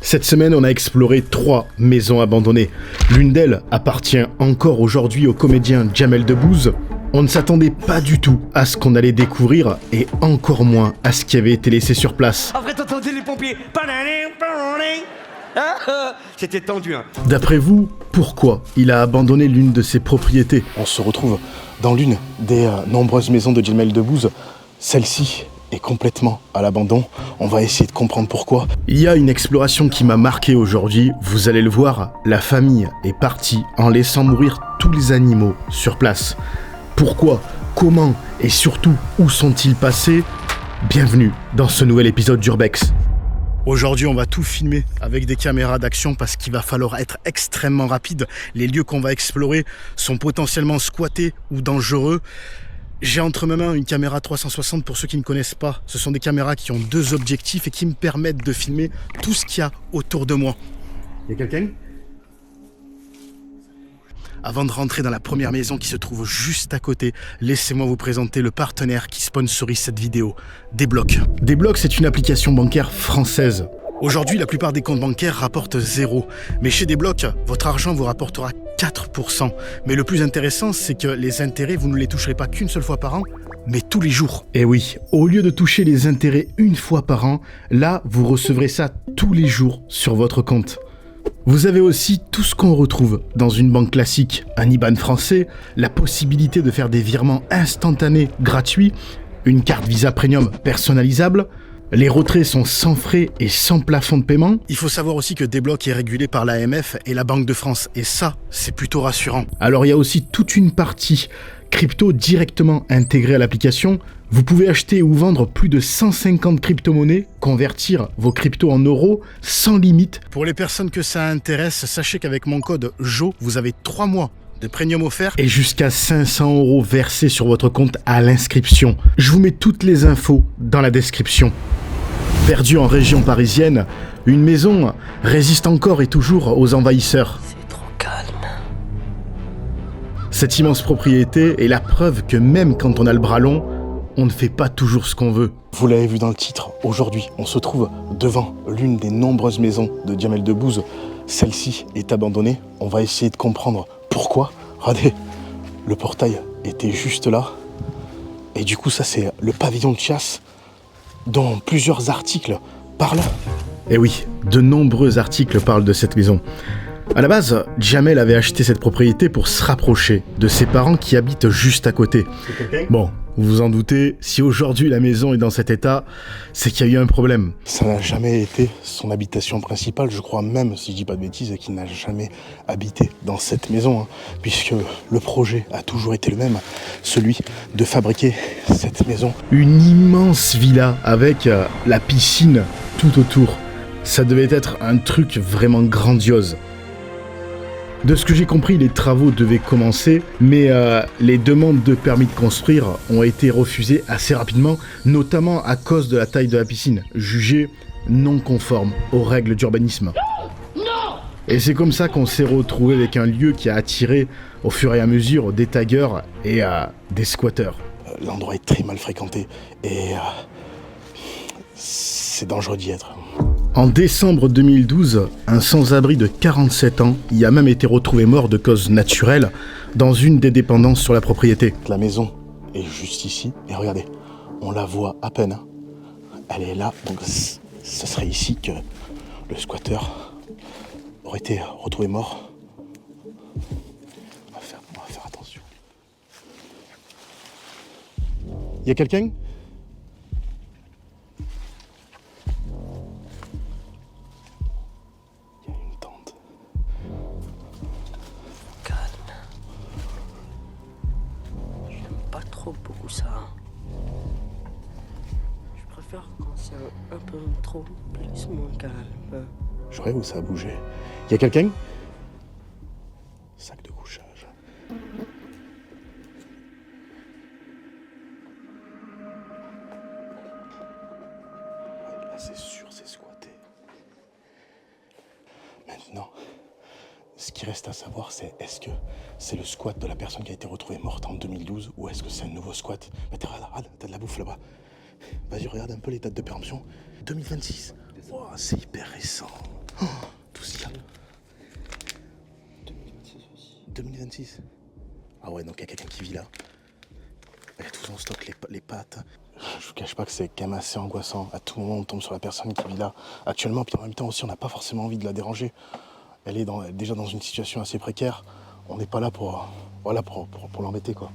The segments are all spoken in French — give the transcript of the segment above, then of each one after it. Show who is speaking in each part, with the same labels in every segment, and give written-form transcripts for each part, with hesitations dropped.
Speaker 1: Cette semaine, on a exploré 3 maisons abandonnées. L'une d'elles appartient encore aujourd'hui au comédien Jamel Debbouze. On ne s'attendait pas du tout à ce qu'on allait découvrir et encore moins à ce qui avait été laissé sur place.
Speaker 2: Après, t'entendais les pompiers. C'était tendu, hein.
Speaker 1: D'après vous, pourquoi il a abandonné l'une de ses propriétés?
Speaker 3: On se retrouve dans l'une des nombreuses maisons de Jamel Debbouze. Celle-ci est complètement à l'abandon. On va essayer de comprendre pourquoi.
Speaker 1: Il y a une exploration qui m'a marqué aujourd'hui. Vous allez le voir, la famille est partie en laissant mourir tous les animaux sur place. Pourquoi, comment et surtout où sont-ils passés? Bienvenue dans ce nouvel épisode d'Urbex. Aujourd'hui, on va tout filmer avec des caméras d'action parce qu'il va falloir être extrêmement rapide. Les lieux qu'on va explorer sont potentiellement squattés ou dangereux. J'ai entre mes mains une caméra 360 pour ceux qui ne connaissent pas. Ce sont des caméras qui ont 2 objectifs et qui me permettent de filmer tout ce qu'il y a autour de moi. Il y a quelqu'un ? Avant de rentrer dans la première maison qui se trouve juste à côté, laissez-moi vous présenter le partenaire qui sponsorise cette vidéo, Débloc. Débloc, c'est une application bancaire française. Aujourd'hui, la plupart des comptes bancaires rapportent 0. Mais chez Débloc, votre argent vous rapportera 4%. Mais le plus intéressant, c'est que les intérêts, vous ne les toucherez pas qu'une seule fois par an, mais tous les jours. Et oui, au lieu de toucher les intérêts une fois par an, là, vous recevrez ça tous les jours sur votre compte. Vous avez aussi tout ce qu'on retrouve dans une banque classique, un IBAN français, la possibilité de faire des virements instantanés gratuits, une carte Visa Premium personnalisable. Les retraits sont sans frais et sans plafond de paiement. Il faut savoir aussi que Débloc est régulé par l'AMF et la Banque de France. Et ça, c'est plutôt rassurant. Alors il y a aussi toute une partie crypto directement intégrée à l'application. Vous pouvez acheter ou vendre plus de 150 crypto-monnaies, convertir vos cryptos en euros sans limite. Pour les personnes que ça intéresse, sachez qu'avec mon code JO, vous avez 3 mois de premium offert et jusqu'à 500 € versés sur votre compte à l'inscription. Je vous mets toutes les infos dans la description. Perdue en région parisienne, une maison résiste encore et toujours aux envahisseurs.
Speaker 4: C'est trop calme.
Speaker 1: Cette immense propriété est la preuve que même quand on a le bras long, on ne fait pas toujours ce qu'on veut.
Speaker 3: Vous l'avez vu dans le titre, aujourd'hui, on se trouve devant l'une des nombreuses maisons de Jamel Debbouze. Celle-ci est abandonnée. On va essayer de comprendre pourquoi. Regardez, le portail était juste là. Et du coup, ça, c'est le pavillon de chasse dont plusieurs articles parlent.
Speaker 1: Et oui, de nombreux articles parlent de cette maison. À la base, Jamel avait acheté cette propriété pour se rapprocher de ses parents qui habitent juste à côté. Bon, vous vous en doutez, si aujourd'hui la maison est dans cet état, c'est qu'il y a eu un problème.
Speaker 3: Ça n'a jamais été son habitation principale. Je crois même, si je dis pas de bêtises, qu'il n'a jamais habité dans cette maison, hein, puisque le projet a toujours été le même, celui de fabriquer cette maison.
Speaker 1: Une immense villa avec la piscine tout autour. Ça devait être un truc vraiment grandiose. De ce que j'ai compris, les travaux devaient commencer, mais les demandes de permis de construire ont été refusées assez rapidement, notamment à cause de la taille de la piscine, jugée non conforme aux règles d'urbanisme. Et c'est comme ça qu'on s'est retrouvé avec un lieu qui a attiré au fur et à mesure des taggers et des squatteurs.
Speaker 3: L'endroit est très mal fréquenté et c'est dangereux d'y être.
Speaker 1: En décembre 2012, un sans-abri de 47 ans y a même été retrouvé mort de cause naturelle dans une des dépendances sur la propriété.
Speaker 3: La maison est juste ici et regardez, on la voit à peine. Hein. Elle est là, donc ce serait ici que le squatteur aurait été retrouvé mort. On va faire attention.
Speaker 1: Y a quelqu'un ?
Speaker 4: Beaucoup ça. Je préfère quand c'est un peu trop plus moins calme.
Speaker 3: Je rêve où ça a bougé. Y a quelqu'un ? Sac de couchage. Là c'est sûr, c'est squatté. Maintenant, ce qui reste à savoir, c'est est-ce que c'est le squat de la personne qui a été retrouvée morte en 2012 ou est-ce que c'est un nouveau squat? Mais regarde, t'as de la bouffe là-bas. Vas-y, regarde un peu les dates de péremption. 2026. Oh, c'est hyper récent. Oh, tout ce qu'il y a. 2026. Ah ouais, donc il y a quelqu'un qui vit là. Il y a tout son stock, les pâtes. Je vous cache pas que c'est quand même assez angoissant. À tout moment, on tombe sur la personne qui vit là actuellement. Puis en même temps aussi, on n'a pas forcément envie de la déranger. Elle est déjà dans une situation assez précaire. On n'est pas là pour l'embêter, quoi.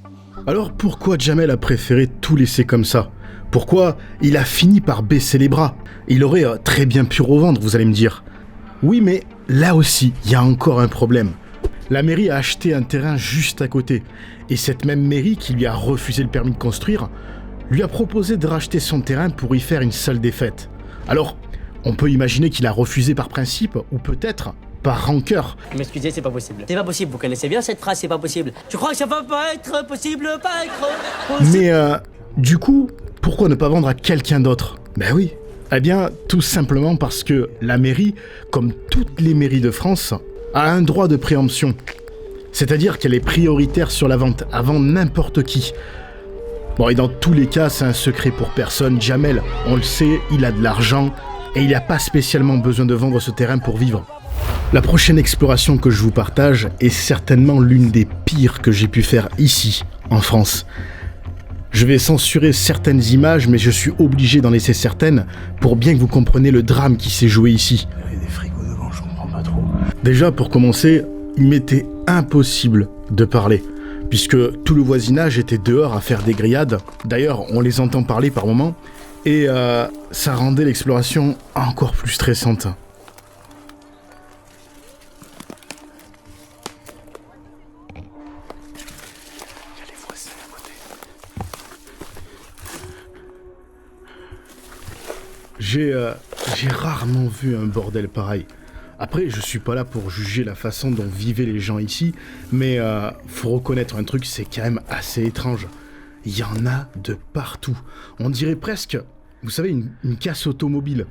Speaker 1: Alors pourquoi Jamel a préféré tout laisser comme ça? Pourquoi il a fini par baisser les bras? Il aurait très bien pu revendre, vous allez me dire. Oui, mais là aussi, il y a encore un problème. La mairie a acheté un terrain juste à côté. Et cette même mairie qui lui a refusé le permis de construire, lui a proposé de racheter son terrain pour y faire une salle des fêtes. Alors, on peut imaginer qu'il a refusé par principe, ou peut-être par rancœur.
Speaker 5: M'excusez, c'est pas possible. C'est pas possible, vous connaissez bien cette phrase, c'est pas possible. Je crois que ça va pas être possible, pas être possible.
Speaker 1: Mais du coup, pourquoi ne pas vendre à quelqu'un d'autre? Ben oui. Eh bien, tout simplement parce que la mairie, comme toutes les mairies de France, a un droit de préemption. C'est-à-dire qu'elle est prioritaire sur la vente, avant n'importe qui. Bon, et dans tous les cas, c'est un secret pour personne. Jamel, on le sait, il a de l'argent et il n'a pas spécialement besoin de vendre ce terrain pour vivre. La prochaine exploration que je vous partage est certainement l'une des pires que j'ai pu faire ici, en France. Je vais censurer certaines images, mais je suis obligé d'en laisser certaines pour bien que vous compreniez le drame qui s'est joué ici.
Speaker 3: Il y avait des frigos devant, je comprends pas trop.
Speaker 1: Déjà, pour commencer, il m'était impossible de parler, puisque tout le voisinage était dehors à faire des grillades. D'ailleurs, on les entend parler par moments, et ça rendait l'exploration encore plus stressante. J'ai rarement vu un bordel pareil. Après, je suis pas là pour juger la façon dont vivaient les gens ici, mais faut reconnaître un truc, c'est quand même assez étrange. Il y en a de partout. On dirait presque, vous savez, une casse automobile.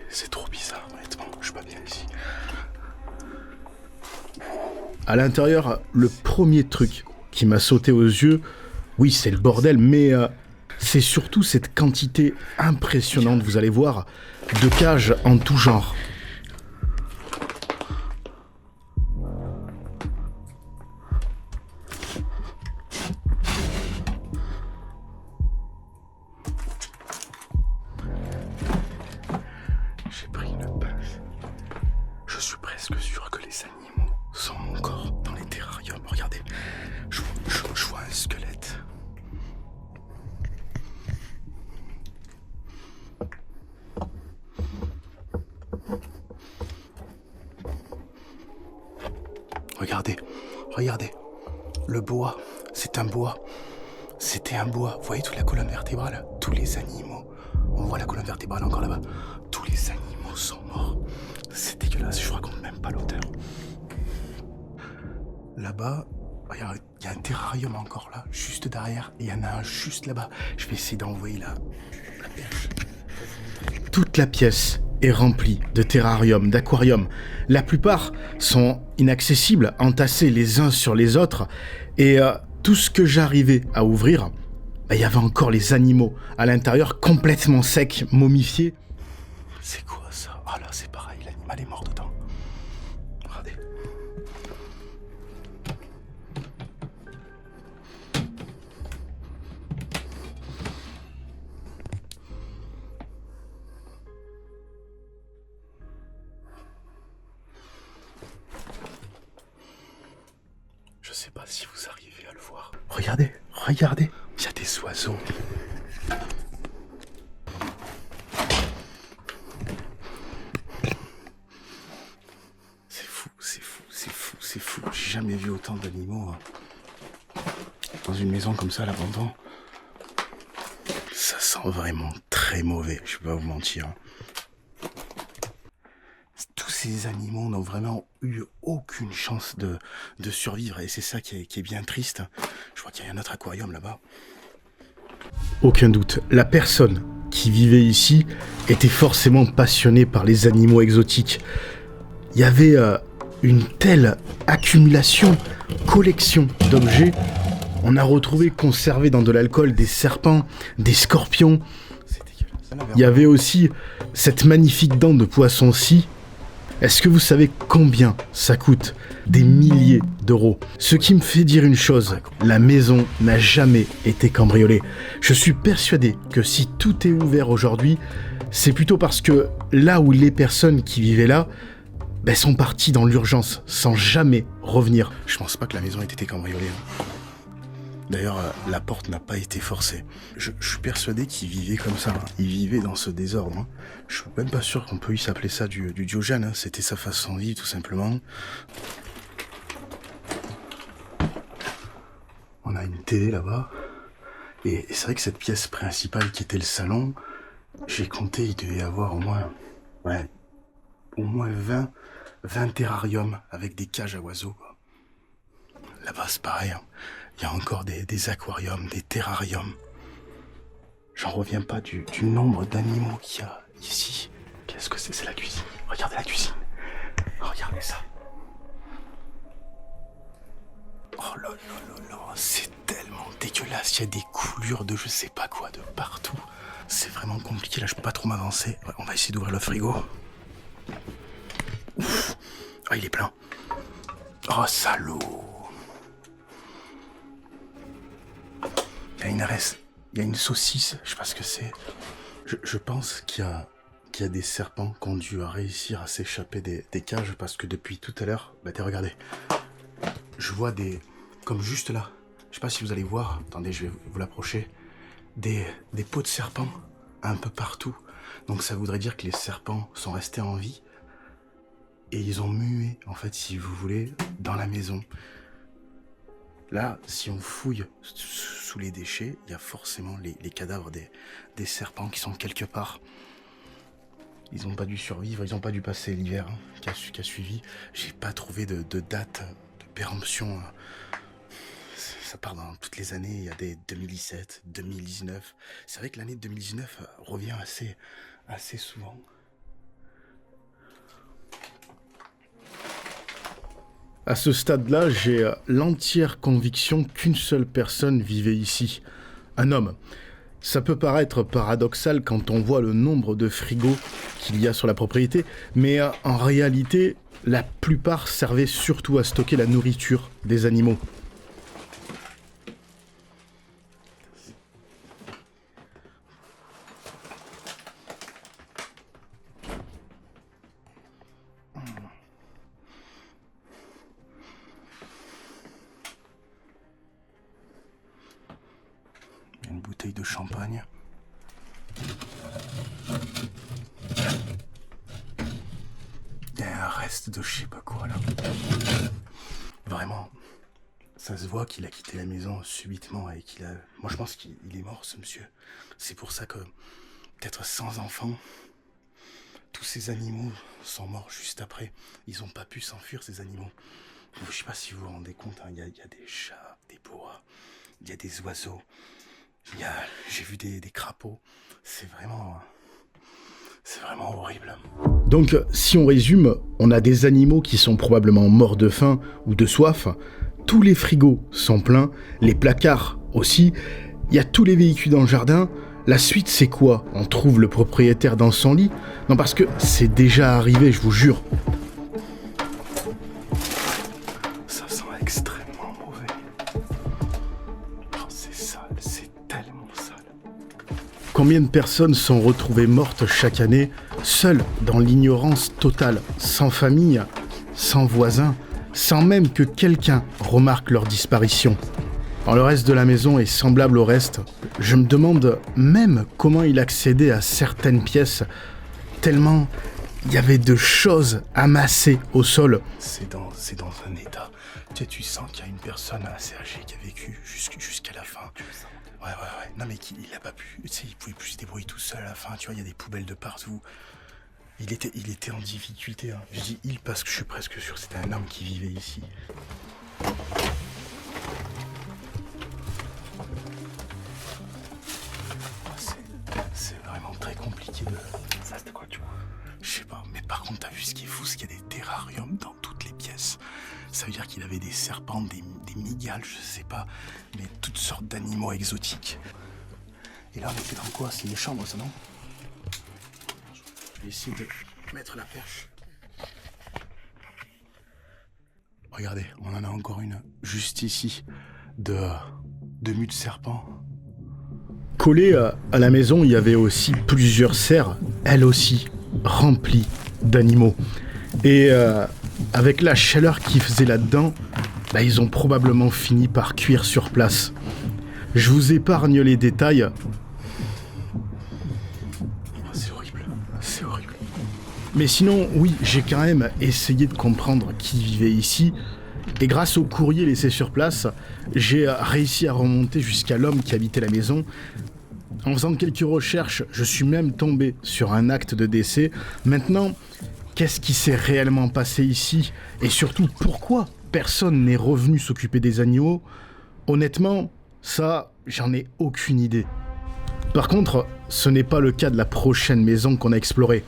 Speaker 3: C'est trop bizarre, honnêtement. Je suis pas bien ici.
Speaker 1: À l'intérieur, le premier truc qui m'a sauté aux yeux, oui, c'est le bordel, mais c'est surtout cette quantité impressionnante, vous allez voir, de cages en tout genre.
Speaker 3: J'ai pris une pince. Je suis presque sûr que les animaux sont encore dans les terrariums. Regardez, je vois un squelette. Regardez. Le bois, c'est un bois. C'était un bois. Vous voyez toute la colonne vertébrale? Tous les animaux. On voit la colonne vertébrale encore là-bas. Tous les animaux sont morts. C'est dégueulasse, je raconte même pas l'auteur. Là-bas, il y a un terrarium encore là, juste derrière. Et il y en a un juste là-bas. Je vais essayer d'envoyer la perche.
Speaker 1: Toute la pièce est remplie de terrariums, d'aquariums. La plupart sont inaccessibles, entassés les uns sur les autres. Et tout ce que j'arrivais à ouvrir, il y avait encore les animaux à l'intérieur, complètement secs, momifiés.
Speaker 3: C'est quoi ça? Ah là, c'est pareil, l'animal est mort dedans. Regardez. Je sais pas si vous arrivez à le voir. Regardez, il y a des oiseaux. C'est fou. J'ai jamais vu autant d'animaux dans une maison comme ça à l'abandon. Ça sent vraiment très mauvais, je peux pas vous mentir. Tous ces animaux n'ont vraiment eu aucune chance de survivre et c'est ça qui est bien triste. Je crois qu'il y a un autre aquarium là-bas.
Speaker 1: Aucun doute, la personne qui qui vivaient ici étaient forcément passionnés par les animaux exotiques. Il y avait une telle accumulation, collection d'objets. On a retrouvé conservés dans de l'alcool des serpents, des scorpions. Il y avait aussi cette magnifique dent de poisson-ci. Est-ce que vous savez combien ça coûte? Des milliers d'euros. Ce qui me fait dire une chose, la maison n'a jamais été cambriolée. Je suis persuadé que si tout est ouvert aujourd'hui, c'est plutôt parce que là où les personnes qui vivaient là sont parties dans l'urgence sans jamais revenir. Je pense pas que la maison ait été cambriolée. D'ailleurs, la porte n'a pas été forcée. Je suis persuadé qu'ils vivaient comme ça. Ils vivaient dans ce désordre. Je suis même pas sûr qu'on puisse appeler ça du Diogène. C'était sa façon de vivre, tout simplement. On a une télé là-bas. Et c'est vrai que cette pièce principale qui était le salon, j'ai compté, il devait y avoir au moins 20 terrariums avec des cages à oiseaux, quoi. Là-bas, c'est pareil. Il y a encore des aquariums, des terrariums. J'en reviens pas du nombre d'animaux qu'il y a ici. Qu'est-ce que c'est? C'est la cuisine. Regardez la cuisine. Regardez ça. Oh là là là là, c'est tellement dégueulasse. Il y a des coulures de je sais pas quoi de partout. C'est vraiment compliqué, là je peux pas trop m'avancer. Ouais, on va essayer d'ouvrir le frigo. Ouf. Ah, il est plein. Oh, salaud. Il y a une saucisse, je sais pas ce que c'est. Je pense qu'il y a des serpents qui ont dû réussir à s'échapper des cages parce que depuis tout à l'heure, regardez. Je vois comme juste là, je sais pas si vous allez voir, attendez, je vais vous l'approcher, des peaux de serpents un peu partout. Donc ça voudrait dire que les serpents sont restés en vie et ils ont mué, en fait, si vous voulez, dans la maison. Là, si on fouille sous les déchets, il y a forcément les cadavres des serpents qui sont quelque part. Ils n'ont pas dû survivre, ils n'ont pas dû passer l'hiver qui a suivi. J'ai pas trouvé de date de péremption. Ça part dans toutes les années, il y a des 2017, 2019. C'est vrai que l'année 2019 revient assez souvent. À ce stade-là, j'ai l'entière conviction qu'une seule personne vivait ici. Un homme. Ça peut paraître paradoxal quand on voit le nombre de frigos qu'il y a sur la propriété, mais en réalité, la plupart servaient surtout à stocker la nourriture des animaux. Une bouteille de champagne. Il y a un reste de je sais pas quoi là. Vraiment, ça se voit qu'il a quitté la maison subitement et qu'il a... Moi je pense qu'il est mort ce monsieur. C'est pour ça que, peut-être sans enfants, tous ces animaux sont morts juste après. Ils ont pas pu s'enfuir ces animaux. Je sais pas si vous vous rendez compte, il y a des chats, des boas, il y a des oiseaux. J'ai vu des crapauds, c'est vraiment horrible. Donc, si on résume, on a des animaux qui sont probablement morts de faim ou de soif, tous les frigos sont pleins, les placards aussi, il y a tous les véhicules dans le jardin. La suite, c'est quoi? On trouve le propriétaire dans son lit? Non, parce que c'est déjà arrivé, je vous jure. Ça sent extrêmement mauvais. Oh, c'est sale, c'est tellement sale. Combien de personnes sont retrouvées mortes chaque année, seules dans l'ignorance totale, sans famille, sans voisins, sans même que quelqu'un remarque leur disparition? Le reste de la maison est semblable au reste. Je me demande même comment il accédait à certaines pièces, tellement il y avait de choses amassées au sol. C'est dans un état. Tu sens qu'il y a une personne assez âgée qui a vécu jusqu'à la fin. Ouais. Non mais il a pas pu, il pouvait plus se débrouiller tout seul à la fin, tu vois, il y a des poubelles de partout. Il était en difficulté. Je dis il parce que je suis presque sûr que c'était un homme qui vivait ici. C'est vraiment
Speaker 3: compliqué de... Ça, c'était quoi, tu vois? Je sais pas, mais par contre, t'as vu ce qui est fou, c'est qu'il y a des terrariums dans toutes les pièces. Ça veut dire qu'il avait des serpents, des mygales, je sais pas, mais toutes sortes d'animaux exotiques. Et là, on était dans quoi? C'est les chambres, ça, non? Je vais essayer de mettre la perche. Regardez, on en a encore une juste ici, de mue de serpent. Collé à la maison, il y avait aussi plusieurs serres, elles aussi remplies d'animaux. Et avec la chaleur qui faisait là-dedans, bah, ils ont probablement fini par cuire sur place. Je vous épargne les détails. C'est horrible, c'est horrible. Mais sinon, oui, j'ai quand même essayé de comprendre qui vivait ici. Et grâce au courrier laissé sur place, j'ai réussi à remonter jusqu'à l'homme qui habitait la maison. En faisant quelques recherches, je suis même tombé sur un acte de décès. Maintenant, qu'est-ce qui s'est réellement passé ici? Et surtout, pourquoi personne n'est revenu s'occuper des animaux? Honnêtement, ça, j'en ai aucune idée. Par contre, ce n'est pas le cas de la prochaine maison qu'on a explorée.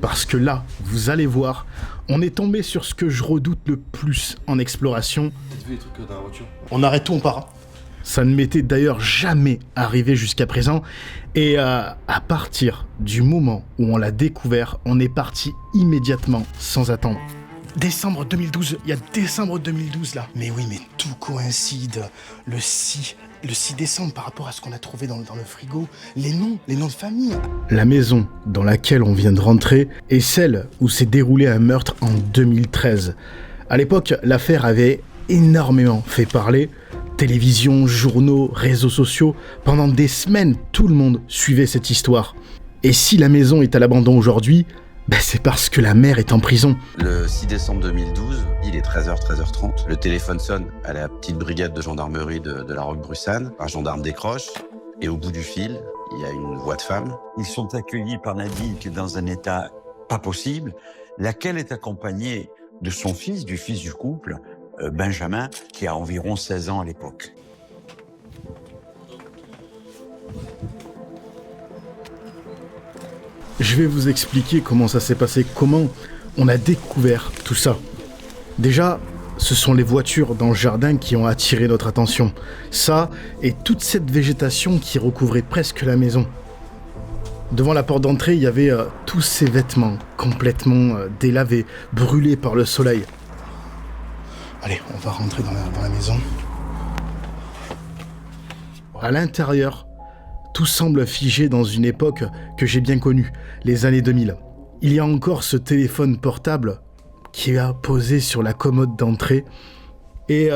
Speaker 3: Parce que là, vous allez voir, on est tombé sur ce que je redoute le plus en exploration.
Speaker 6: T'as vu les trucs dans la voiture?
Speaker 3: On arrête tout, on part. Ça ne m'était d'ailleurs jamais arrivé jusqu'à présent. Et à partir du moment où on l'a découvert, on est parti immédiatement, sans attendre. Décembre 2012, il y a décembre 2012 là. Mais oui, mais tout coïncide. Le 6 décembre par rapport à ce qu'on a trouvé dans le frigo. Les noms de famille. La maison dans laquelle on vient de rentrer est celle où s'est déroulé un meurtre en 2013. À l'époque, l'affaire avait énormément fait parler. Télévision, journaux, réseaux sociaux. Pendant des semaines, tout le monde suivait cette histoire. Et si la maison est à l'abandon aujourd'hui, c'est parce que la mère est en prison.
Speaker 7: Le 6 décembre 2012, il est 13h, 13h30. Le téléphone sonne à la petite brigade de gendarmerie de la Roque-Bruxane. Un gendarme décroche et au bout du fil, il y a une voix de femme.
Speaker 8: Ils sont accueillis par Nadine qui est dans un état pas possible, laquelle est accompagnée de son fils, du fils du couple, Benjamin, qui a environ 16 ans à l'époque.
Speaker 3: Je vais vous expliquer comment ça s'est passé, comment on a découvert tout ça. Déjà, ce sont les voitures dans le jardin qui ont attiré notre attention. Ça, et toute cette végétation qui recouvrait presque la maison. Devant la porte d'entrée, il y avait tous ces vêtements complètement délavés, brûlés par le soleil. Allez, on va rentrer dans la maison. À l'intérieur, tout semble figé dans une époque que j'ai bien connue, les années 2000. Il y a encore ce téléphone portable qui est posé sur la commode d'entrée. Et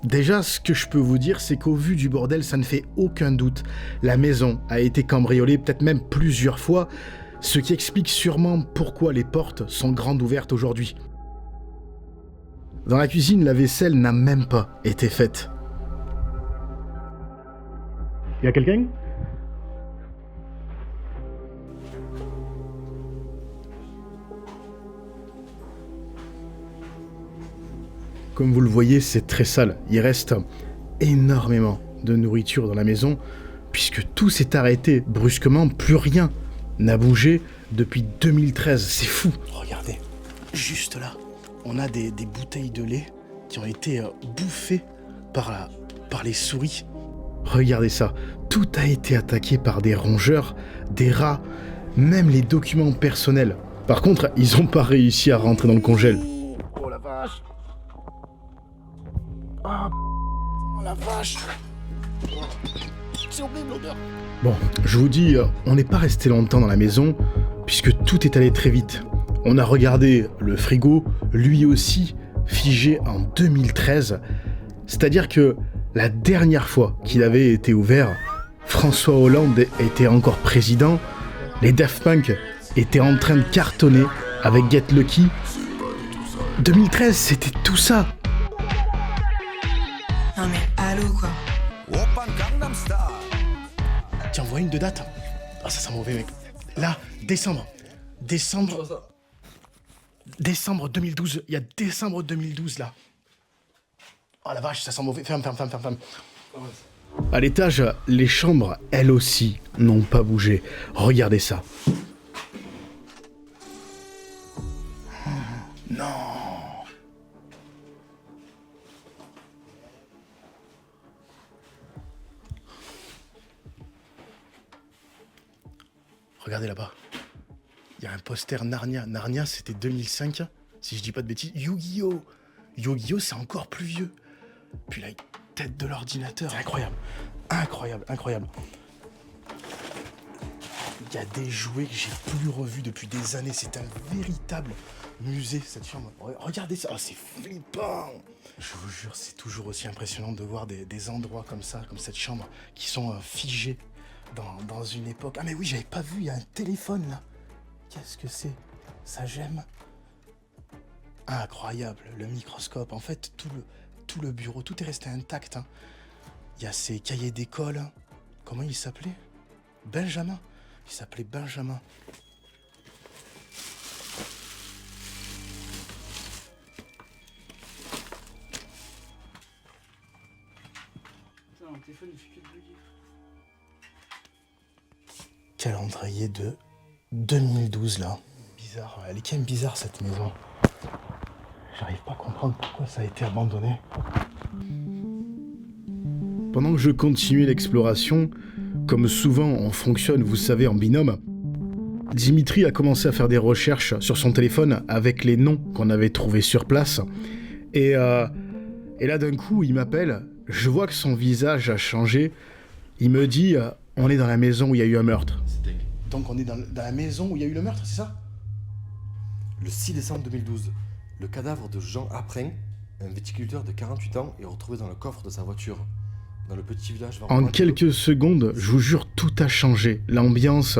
Speaker 3: déjà, ce que je peux vous dire, c'est qu'au vu du bordel, ça ne fait aucun doute. La maison a été cambriolée, peut-être même plusieurs fois, ce qui explique sûrement pourquoi les portes sont grandes ouvertes aujourd'hui. Dans la cuisine, la vaisselle n'a même pas été faite. Y a quelqu'un ? Comme vous le voyez, c'est très sale. Il reste énormément de nourriture dans la maison, puisque tout s'est arrêté brusquement, plus rien n'a bougé depuis 2013. C'est fou. Regardez, juste là, on a des bouteilles de lait qui ont été bouffées par les souris. Regardez ça, tout a été attaqué par des rongeurs, des rats, même les documents personnels. Par contre, ils n'ont pas réussi à rentrer dans le congèle. Oh la vache! Oh la vache! C'est horrible l'odeur! Bon, je vous dis, on n'est pas resté longtemps dans la maison, puisque tout est allé très vite. On a regardé le frigo, lui aussi, figé en 2013. C'est-à-dire que la dernière fois qu'il avait été ouvert, François Hollande était encore président, les Daft Punk étaient en train de cartonner avec Get Lucky. 2013, c'était tout ça.
Speaker 9: Non mais allô quoi.
Speaker 3: Tiens, on voit une de date. Ah, ça sent mauvais, mec. Là, décembre 2012. Il y a décembre 2012, là. Oh la vache, ça sent mauvais. Ferme.
Speaker 1: À l'étage, les chambres, elles aussi, n'ont pas bougé. Regardez ça. Non. Regardez là-bas. Il y a un poster Narnia. Narnia, c'était 2005, si je dis pas de bêtises. Yu-Gi-Oh! Yu-Gi-Oh, c'est encore plus vieux. Puis la tête de l'ordinateur. C'est incroyable. Incroyable, incroyable. Il y a des jouets que j'ai plus revus depuis des années. C'est un véritable musée, cette chambre. Regardez ça. Oh, c'est flippant. Je vous jure, c'est toujours aussi impressionnant de voir des endroits comme ça, comme cette chambre, qui sont figés dans une époque. Ah mais oui, j'avais pas vu, il y a un téléphone là. Qu'est-ce que c'est? Ça j'aime. Incroyable, le microscope. En fait, tout le bureau, tout est resté intact. Hein. Il y a ces cahiers d'école. Comment il s'appelait? Benjamin. Il s'appelait Benjamin.
Speaker 5: Putain, mon téléphone, il fait que de bugger.
Speaker 1: Calendrier de 2012 là. Bizarre, elle est quand même bizarre cette maison. J'arrive pas à comprendre pourquoi ça a été abandonné. Pendant que je continuais l'exploration, comme souvent on fonctionne, vous savez, en binôme, Dimitri a commencé à faire des recherches sur son téléphone avec les noms qu'on avait trouvés sur place. Et là d'un coup, il m'appelle, je vois que son visage a changé. Il me dit, on est dans la maison où il y a eu un meurtre. Donc on est dans la maison où il y a eu le meurtre, c'est ça?
Speaker 6: Le 6 décembre 2012, le cadavre de Jean Apprin, un viticulteur de 48 ans, est retrouvé dans le coffre de sa voiture, dans le petit village...
Speaker 1: En quelques secondes, je vous jure, tout a changé, l'ambiance.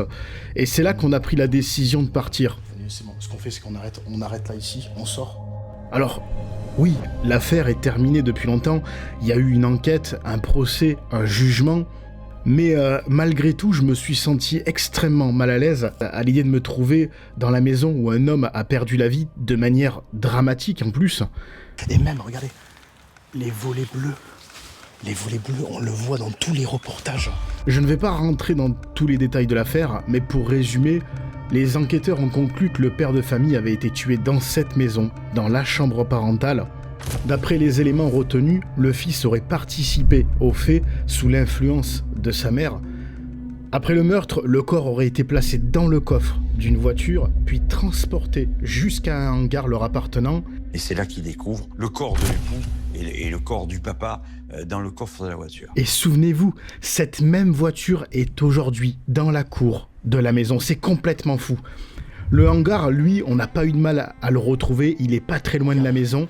Speaker 1: Et c'est là qu'on a pris la décision de partir. C'est bon, ce qu'on fait, c'est qu'on arrête là ici, on sort. Alors, oui, l'affaire est terminée depuis longtemps. Il y a eu une enquête, un procès, un jugement. Mais malgré tout, je me suis senti extrêmement mal à l'aise à l'idée de me trouver dans la maison où un homme a perdu la vie de manière dramatique en plus. Et même, regardez, les volets bleus. Les volets bleus, on le voit dans tous les reportages. Je ne vais pas rentrer dans tous les détails de l'affaire, mais pour résumer, les enquêteurs ont conclu que le père de famille avait été tué dans cette maison, dans la chambre parentale. D'après les éléments retenus, le fils aurait participé au fait sous l'influence de sa mère. Après le meurtre, le corps aurait été placé dans le coffre d'une voiture, puis transporté jusqu'à un hangar leur appartenant.
Speaker 8: Et c'est là qu'il découvre le corps de l'époux et le corps du papa dans le coffre de la voiture.
Speaker 1: Et souvenez-vous, cette même voiture est aujourd'hui dans la cour de la maison. C'est complètement fou. Le hangar, lui, on n'a pas eu de mal à le retrouver. Il est pas très loin de la maison.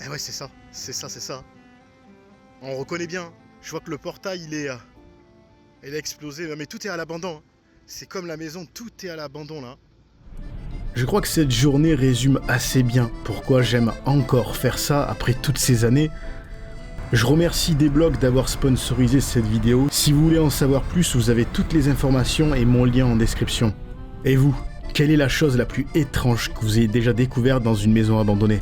Speaker 1: Eh ouais, c'est ça. On reconnaît bien. Je vois que le portail, il a explosé. Mais tout est à l'abandon. C'est comme la maison, tout est à l'abandon là. Je crois que cette journée résume assez bien pourquoi j'aime encore faire ça après toutes ces années. Je remercie Dblock d'avoir sponsorisé cette vidéo. Si vous voulez en savoir plus, vous avez toutes les informations et mon lien en description. Et vous, quelle est la chose la plus étrange que vous ayez déjà découverte dans une maison abandonnée ?